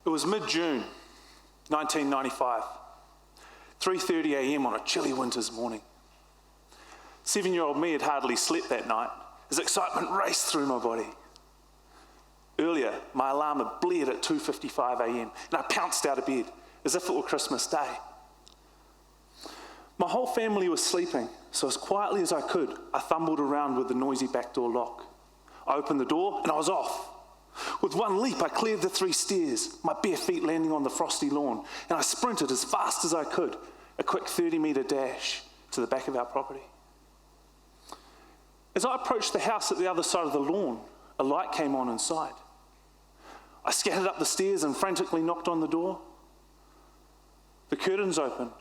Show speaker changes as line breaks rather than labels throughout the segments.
It was mid-June, 1995, 3:30 a.m. on a chilly winter's morning. 7-year-old me had hardly slept that night as excitement raced through my body. Earlier, my alarm had blared at 2:55 a.m. and I pounced out of bed as if it were Christmas Day. My whole family was sleeping, so as quietly as I could, I fumbled around with the noisy back door lock. I opened the door and I was off. With one leap, I cleared the 3 stairs, my bare feet landing on the frosty lawn, and I sprinted as fast as I could, a quick 30-metre dash to the back of our property. As I approached the house at the other side of the lawn, a light came on inside. I scattered up the stairs and frantically knocked on the door. The curtains opened,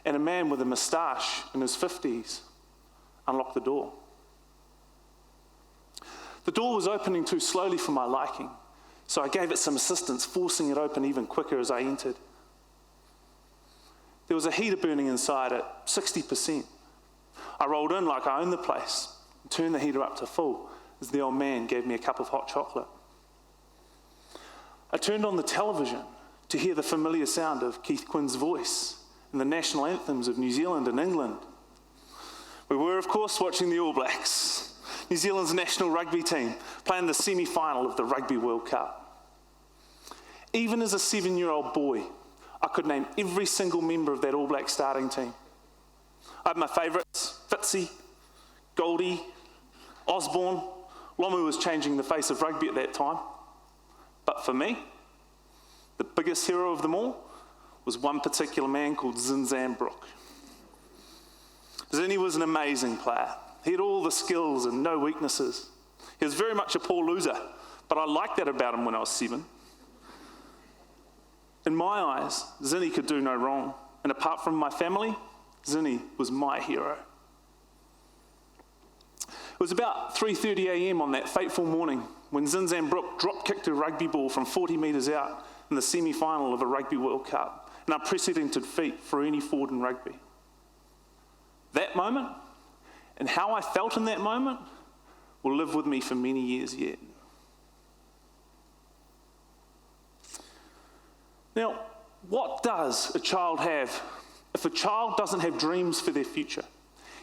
and a man with a moustache in his 50s unlocked the door. The door was opening too slowly for my liking, so I gave it some assistance, forcing it open even quicker as I entered. There was a heater burning inside at 60%. I rolled in like I owned the place and turned the heater up to full as the old man gave me a cup of hot chocolate. I turned on the television to hear the familiar sound of Keith Quinn's voice and the national anthems of New Zealand and England. We were, of course, watching the All Blacks, New Zealand's national rugby team, playing the semi-final of the Rugby World Cup. Even as a 7-year-old boy, I could name every single member of that All Black starting team. I had my favourites: Fitzy, Goldie, Osborne. Lomu was changing the face of rugby at that time. But for me, the biggest hero of them all was one particular man called Zinzan Brooke. Zinny was an amazing player. He had all the skills and no weaknesses. He was very much a poor loser, but I liked that about him when I was 7. In my eyes, Zinny could do no wrong, and apart from my family, Zinny was my hero. It was about 3:30 a.m. on that fateful morning when Zinzan Brooke drop-kicked a rugby ball from 40 metres out in the semi-final of a Rugby World Cup, an unprecedented feat for any forward in rugby. That moment, and how I felt in that moment, will live with me for many years yet. Now, what does a child have if a child doesn't have dreams for their future,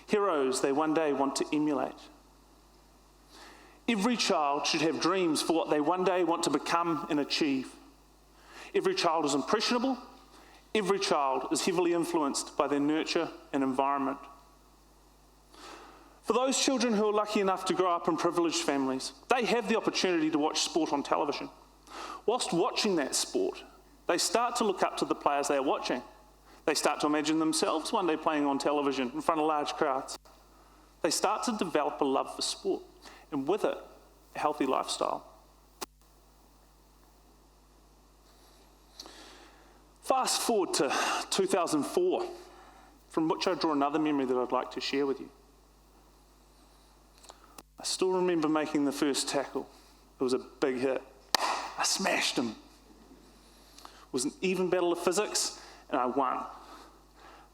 heroes they one day want to emulate? Every child should have dreams for what they one day want to become and achieve. Every child is impressionable. Every child is heavily influenced by their nurture and environment. For those children who are lucky enough to grow up in privileged families, they have the opportunity to watch sport on television. Whilst watching that sport, they start to look up to the players they are watching. They start to imagine themselves one day playing on television in front of large crowds. They start to develop a love for sport, and with it, a healthy lifestyle. Fast forward to 2004, from which I draw another memory that I'd like to share with you. I still remember making the first tackle. It was a big hit. I smashed him. It was an even battle of physics, and I won.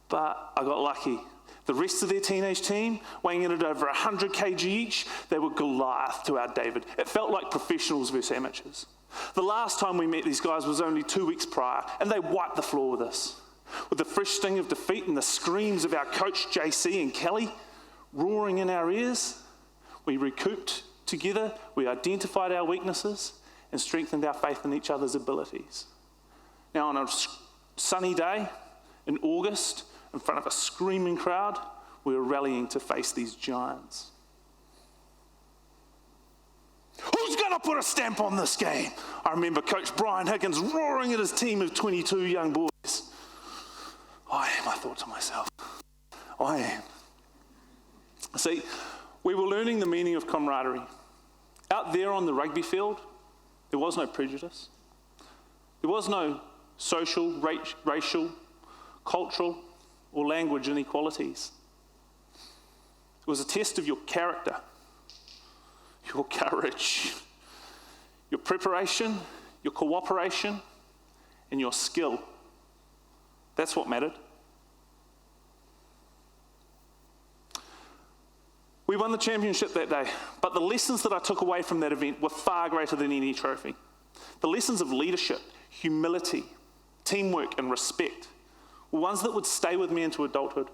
But I got lucky. The rest of their teenage team, weighing in at over 100 kg each, they were Goliath to our David. It felt like professionals versus amateurs. The last time we met these guys was only 2 weeks prior, and they wiped the floor with us. With the fresh sting of defeat and the screams of our coach, JC and Kelly, roaring in our ears, we recouped together, we identified our weaknesses, and strengthened our faith in each other's abilities. Now, on a sunny day in August, in front of a screaming crowd, we were rallying to face these giants. Who's going to put a stamp on this game? I remember Coach Brian Higgins roaring at his team of 22 young boys. I thought to myself, I am. See, we were learning the meaning of camaraderie. Out there on the rugby field, there was no prejudice. There was no social, racial, cultural, or language inequalities. It was a test of your character, your courage, your preparation, your cooperation, and your skill. That's what mattered. We won the championship that day, but the lessons that I took away from that event were far greater than any trophy. The lessons of leadership, humility, teamwork, and respect were ones that would stay with me into adulthood.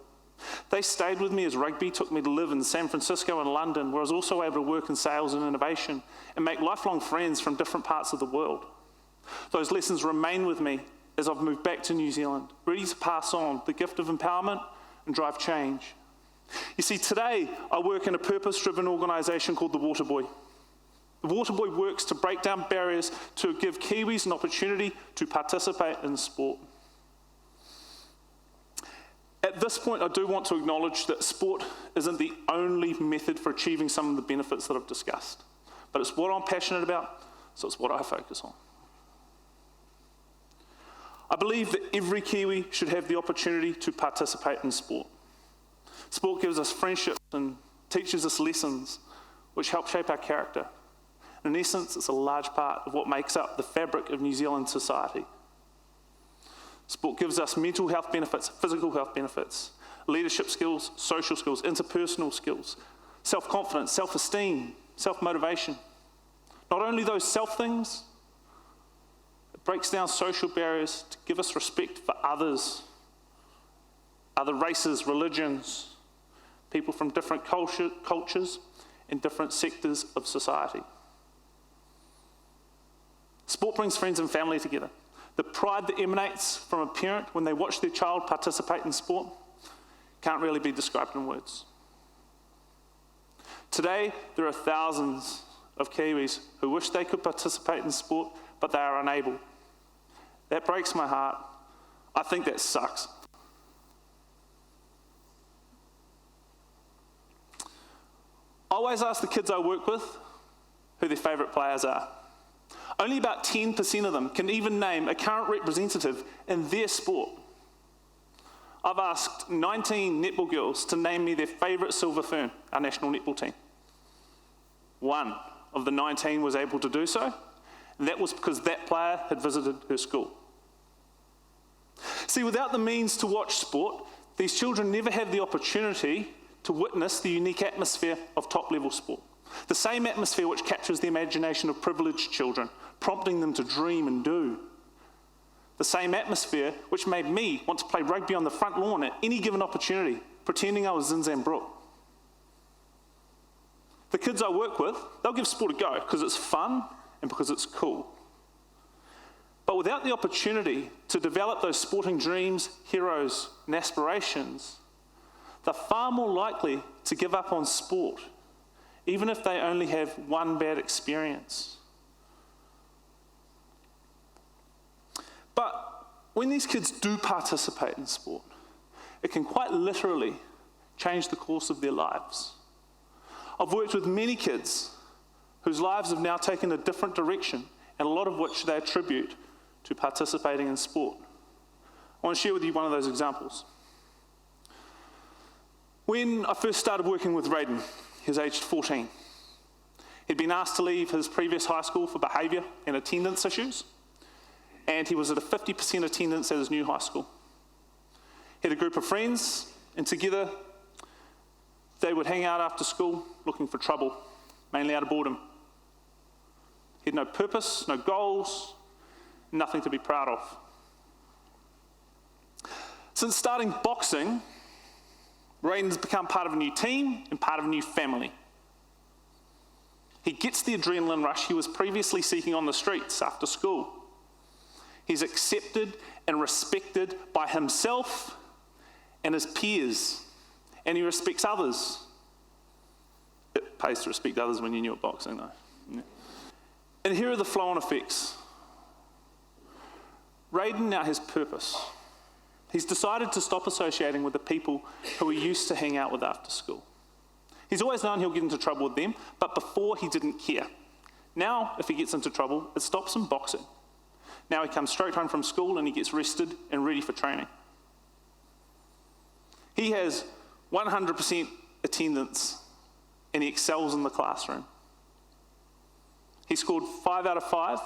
They stayed with me as rugby took me to live in San Francisco and London, where I was also able to work in sales and innovation and make lifelong friends from different parts of the world. Those lessons remain with me as I've moved back to New Zealand, ready to pass on the gift of empowerment and drive change. You see, today I work in a purpose-driven organisation called the Waterboy. The Waterboy works to break down barriers to give Kiwis an opportunity to participate in sport. At this point, I do want to acknowledge that sport isn't the only method for achieving some of the benefits that I've discussed, but it's what I'm passionate about, so it's what I focus on. I believe that every Kiwi should have the opportunity to participate in sport. Sport gives us friendships and teaches us lessons which help shape our character. In essence, it's a large part of what makes up the fabric of New Zealand society. Sport gives us mental health benefits, physical health benefits, leadership skills, social skills, interpersonal skills, self-confidence, self-esteem, self-motivation. Not only those self things, it breaks down social barriers to give us respect for others, other races, religions, people from different cultures and different sectors of society. Sport brings friends and family together. The pride that emanates from a parent when they watch their child participate in sport can't really be described in words. Today, there are thousands of Kiwis who wish they could participate in sport, but they are unable. That breaks my heart. I think that sucks. I always ask the kids I work with who their favourite players are. Only about 10% of them can even name a current representative in their sport. I've asked 19 netball girls to name me their favourite silver fern, our national netball team. One of the 19 was able to do so, and that was because that player had visited her school. See, without the means to watch sport, these children never have the opportunity to witness the unique atmosphere of top-level sport. The same atmosphere which captures the imagination of privileged children, prompting them to dream and do. The same atmosphere which made me want to play rugby on the front lawn at any given opportunity, pretending I was Zinzan Brook. The kids I work with, they'll give sport a go because it's fun and because it's cool. But without the opportunity to develop those sporting dreams, heroes, and aspirations, they're far more likely to give up on sport, even if they only have one bad experience. But when these kids do participate in sport, it can quite literally change the course of their lives. I've worked with many kids whose lives have now taken a different direction, and a lot of which they attribute to participating in sport. I want to share with you one of those examples. When I first started working with Raiden, he was aged 14. He'd been asked to leave his previous high school for behaviour and attendance issues, and he was at a 50% attendance at his new high school. He had a group of friends, and together they would hang out after school looking for trouble, mainly out of boredom. He had no purpose, no goals, nothing to be proud of. Since starting boxing, Raiden's become part of a new team and part of a new family. He gets the adrenaline rush he was previously seeking on the streets after school. He's accepted and respected by himself and his peers, and he respects others. It pays to respect others when you're new at boxing, though. Yeah. And here are the flow-on effects. Raiden now has purpose. He's decided to stop associating with the people who he used to hang out with after school. He's always known he'll get into trouble with them, but before he didn't care. Now, if he gets into trouble, it stops him boxing. Now he comes straight home from school and he gets rested and ready for training. He has 100% attendance and he excels in the classroom. He scored 5 out of 5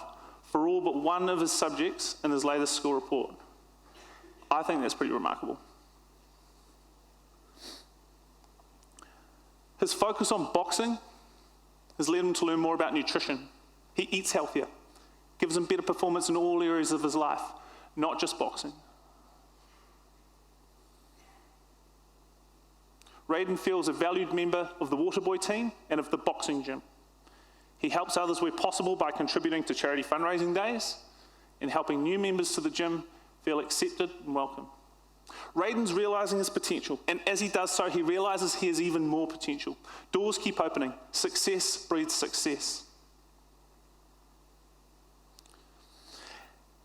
for all but one of his subjects in his latest school report. I think that's pretty remarkable. His focus on boxing has led him to learn more about nutrition. He eats healthier, gives him better performance in all areas of his life, not just boxing. Raiden feels a valued member of the Waterboy team and of the boxing gym. He helps others where possible by contributing to charity fundraising days and helping new members to the gym feel accepted and welcome. Raiden's realising his potential, and as he does so, he realises he has even more potential. Doors keep opening. Success breeds success.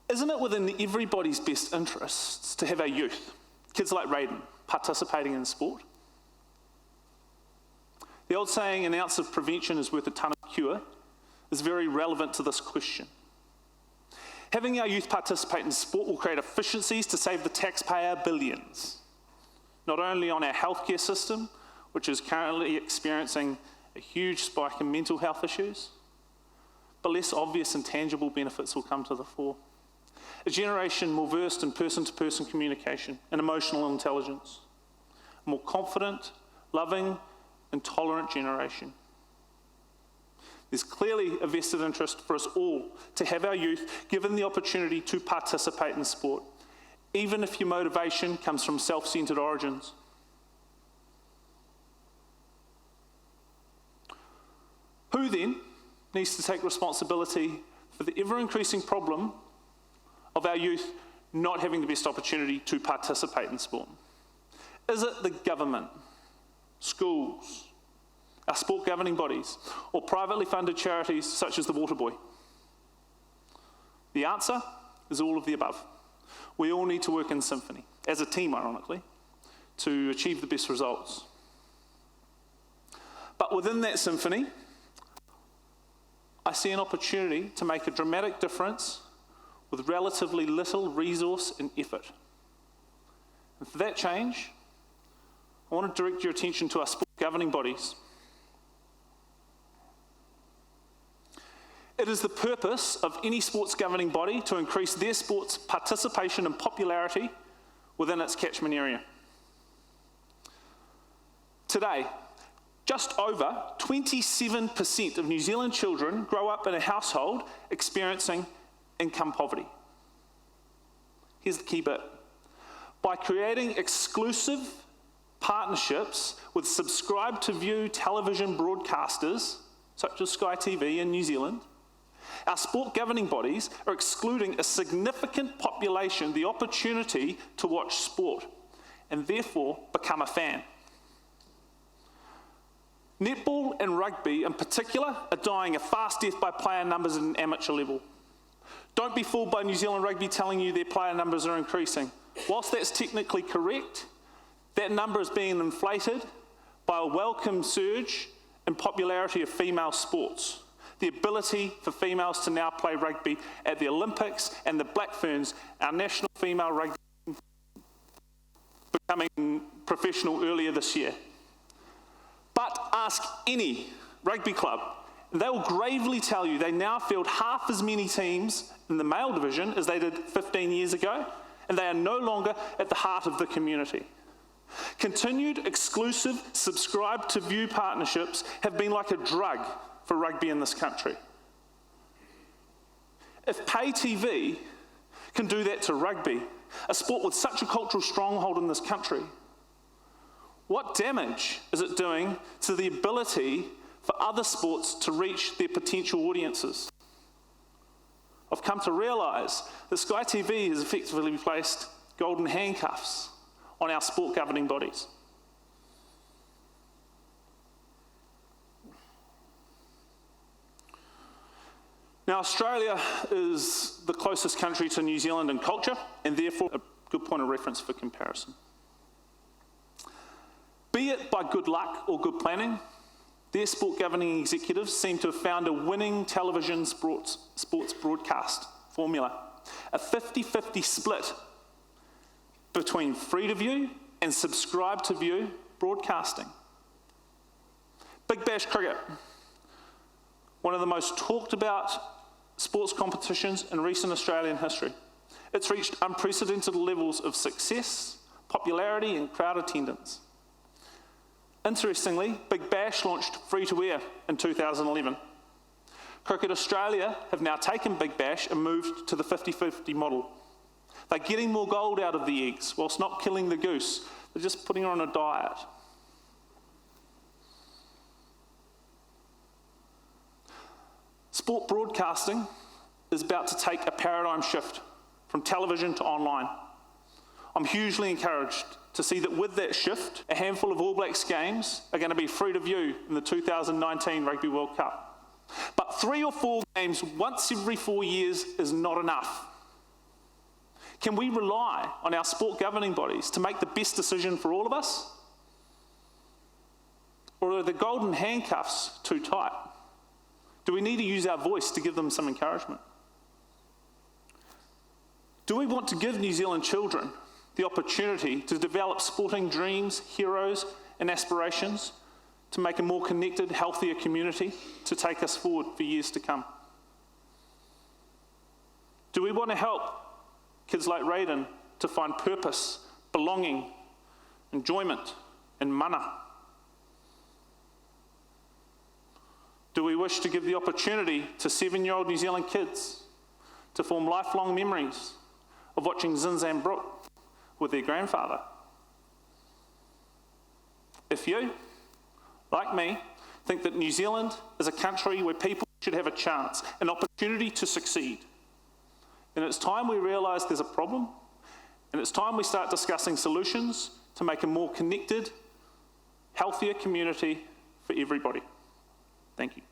Isn't it within everybody's best interests to have our youth, kids like Raiden, participating in sport? The old saying, an ounce of prevention is worth a ton of cure, is very relevant to this question. Having our youth participate in sport will create efficiencies to save the taxpayer billions, not only on our healthcare system, which is currently experiencing a huge spike in mental health issues, but less obvious and tangible benefits will come to the fore. A generation more versed in person-to-person communication and emotional intelligence, a more confident, loving, and tolerant generation. There's clearly a vested interest for us all to have our youth given the opportunity to participate in sport, even if your motivation comes from self-centered origins. Who then needs to take responsibility for the ever-increasing problem of our youth not having the best opportunity to participate in sport? Is it the government, schools, our sport governing bodies, or privately funded charities such as the Waterboy? The answer is all of the above. We all need to work in symphony, as a team ironically, to achieve the best results. But within that symphony, I see an opportunity to make a dramatic difference with relatively little resource and effort. And for that change, I want to direct your attention to our sport governing bodies. It is the purpose of any sports governing body to increase their sports participation and popularity within its catchment area. Today, just over 27% of New Zealand children grow up in a household experiencing income poverty. Here's the key bit. By creating exclusive partnerships with subscribe-to-view television broadcasters, such as Sky TV in New Zealand, our sport governing bodies are excluding a significant population the opportunity to watch sport, and therefore become a fan. Netball and rugby in particular are dying a fast death by player numbers at an amateur level. Don't be fooled by New Zealand Rugby telling you their player numbers are increasing. Whilst that's technically correct, that number is being inflated by a welcome surge in popularity of female sports. The ability for females to now play rugby at the Olympics and the Black Ferns, our national female rugby team, becoming professional earlier this year. But ask any rugby club, and they will gravely tell you they now field half as many teams in the male division as they did 15 years ago, and they are no longer at the heart of the community. Continued exclusive subscribe-to-view partnerships have been like a drug for rugby in this country. If pay TV can do that to rugby, a sport with such a cultural stronghold in this country, what damage is it doing to the ability for other sports to reach their potential audiences? I've come to realise that Sky TV has effectively placed golden handcuffs on our sport governing bodies. Now, Australia is the closest country to New Zealand in culture, and therefore a good point of reference for comparison. Be it by good luck or good planning, their sport governing executives seem to have found a winning television sports broadcast formula, a 50-50 split between free-to-view and subscribe-to-view broadcasting. Big Bash Cricket, one of the most talked about sports competitions in recent Australian history. It's reached unprecedented levels of success, popularity, and crowd attendance. Interestingly, Big Bash launched free-to-air in 2011. Cricket Australia have now taken Big Bash and moved to the 50-50 model. They're getting more gold out of the eggs whilst not killing the goose. They're just putting her on a diet. Sport broadcasting is about to take a paradigm shift from television to online. I'm hugely encouraged to see that with that shift, a handful of All Blacks games are going to be free to view in the 2019 Rugby World Cup. But 3 or 4 games once every 4 years is not enough. Can we rely on our sport governing bodies to make the best decision for all of us? Or are the golden handcuffs too tight? Do we need to use our voice to give them some encouragement? Do we want to give New Zealand children the opportunity to develop sporting dreams, heroes, and aspirations to make a more connected, healthier community to take us forward for years to come? Do we want to help kids like Raiden to find purpose, belonging, enjoyment, and mana? Do we wish to give the opportunity to 7-year-old New Zealand kids to form lifelong memories of watching Zinzan Brook with their grandfather? If you, like me, think that New Zealand is a country where people should have a chance, an opportunity to succeed, then it's time we realise there's a problem, and it's time we start discussing solutions to make a more connected, healthier community for everybody. Thank you.